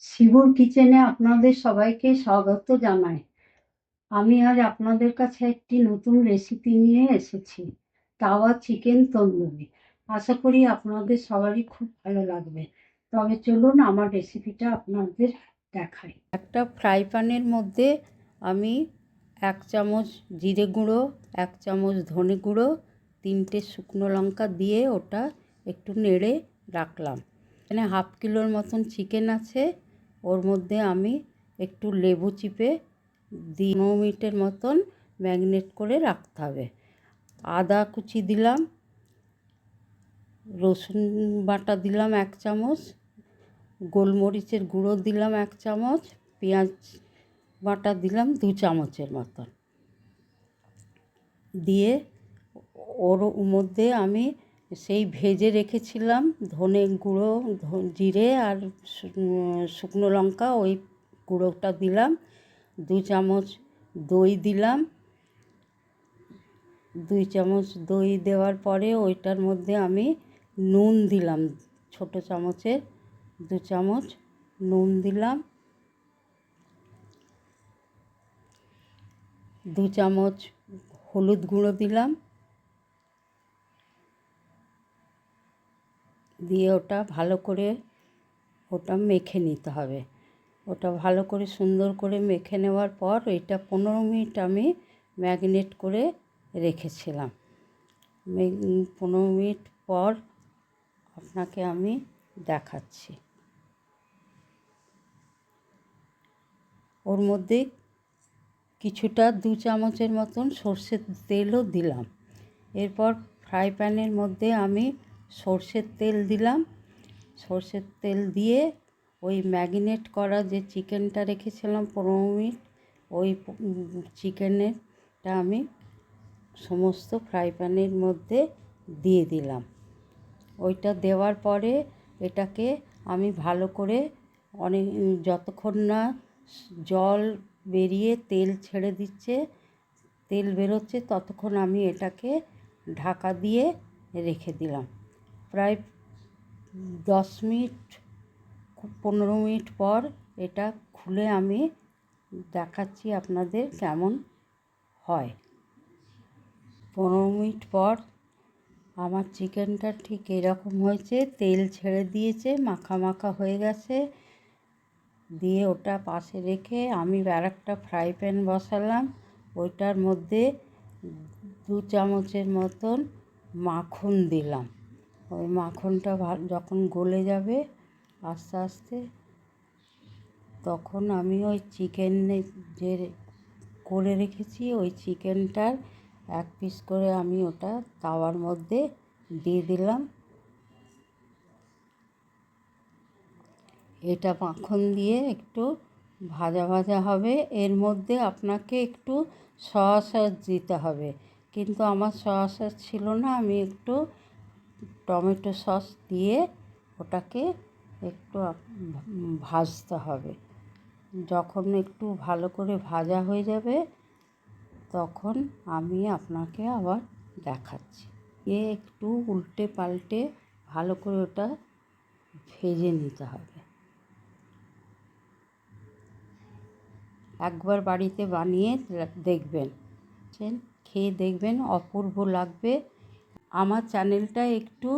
শিবুর কিচেনে আপনাদের সবাইকে স্বাগত জানাই। আমি আজ আপনাদের কাছে একটি নতুন রেসিপি নিয়ে এসেছি, তাওয়া চিকেন তন্দুরি। আশা করি আপনাদের সবারই খুব ভালো লাগবে। তবে চলুন আমার রেসিপিটা আপনাদের দেখাই। একটা ফ্রাই প্যানের মধ্যে আমি 1 চামচ জিরে গুঁড়ো, 1 চামচ ধনে গুঁড়ো, 3টে শুকনো লঙ্কা দিয়ে ওটা একটু নেড়ে রাখলাম। এখানে 1/2 কিলোর মতন চিকেন আছে। ওর মধ্যে আমি একটু লেবু চিপে 15 মিনিটের মতন ম্যারিনেট করে রাখতে হবে। আদা কুচি দিলাম, রসুন বাটা দিলাম 1 চামচ, গোলমরিচের গুঁড়ো দিলাম 1 চামচ, পেঁয়াজ বাটা দিলাম 2 চামচের মতন দিয়ে ওর মধ্যে আমি সেই ভেজে রেখেছিলাম ধনে গুঁড়ো, জিরে আর শুকনো লঙ্কা, ওই গুঁড়োটা দিলাম। 2 চামচ দই দিলাম। 2 চামচ দই দেওয়ার পরে ওইটার মধ্যে আমি নুন দিলাম, ছোটো চামচের 2 চামচ নুন দিলাম। 2 চামচ হলুদ গুঁড়ো দিলাম, দিয়ে ওটা ভালো করে মেখে নিতে হবে। ওটা ভালো করে সুন্দর করে মেখে নেওয়ার পর এটা 15 মিনিট আমি ম্যারিনেট করে রেখেছিলাম। 15 মিনিট পর আপনাকে আমি দেখাচ্ছি। ওর মধ্যে কিছুটা 2 চামচের মতন সর্ষের তেলও দিলাম। এরপর ফ্রাই প্যানের মধ্যে আমি সর্ষের তেল দিলাম। সর্ষের তেল দিয়ে ওই ম্যারিনেট করা যে চিকেনটা রেখেছিলাম 15 মিনিট, ওই চিকেনেরটা আমি সমস্ত ফ্রাই প্যানের মধ্যে দিয়ে দিলাম। ওইটা দেওয়ার পরে এটাকে আমি ভালো করে যতক্ষণ না জল বেরিয়ে তেল ছেড়ে দিচ্ছে, তেল বেরোচ্ছে, ততক্ষণ আমি এটাকে ঢাকা দিয়ে রেখে দিলাম। প্রায় 10 মিনিট 15 মিনিট পর এটা খুলে আমি দেখাচ্ছি আপনাদের কেমন হয়। 15 মিনিট পর আমার চিকেনটা ঠিক এরকম হয়েছে, তেল ছেড়ে দিয়েছে, মাখা মাখা হয়ে গেছে। দিয়ে ওটা পাশে রেখে আমি আরেকটা ফ্রাই প্যান বসালাম। ওইটার মধ্যে 2 চামচের মতন মাখন দিলাম। ওই মাখনটা যখন গলে যাবে আস্তে আস্তে, তখন আমি ওই চিকেন যে করে রেখেছি ওই চিকেনটার 1 পিস করে আমি ওটা তাওয়ার মধ্যে দিয়ে দিলাম। এটা মাখন দিয়ে একটু ভাজা ভাজা হবে। এর মধ্যে আপনাকে একটু সয়া সস দিতে হবে, কিন্তু আমার সয়া সস ছিল না। আমি একটু টমেটো সস দিয়ে ওটাকে একটু ভাজতে হবে। যখন একটু ভালো করে ভাজা হয়ে যাবে তখন আমি আপনাকে আবার দেখাচ্ছি। একটু উল্টে পাল্টে ভালো করে ওটা ভেজে নিতে হবে। একবার বাড়িতে বানিয়ে দেখবেন, খেয়ে দেখবেন, অপূর্ব লাগবে। আমার চ্যানেলটা একটু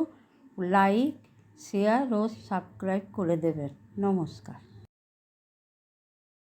লাইক, শেয়ার ও সাবস্ক্রাইব করে দেবেন। নমস্কার।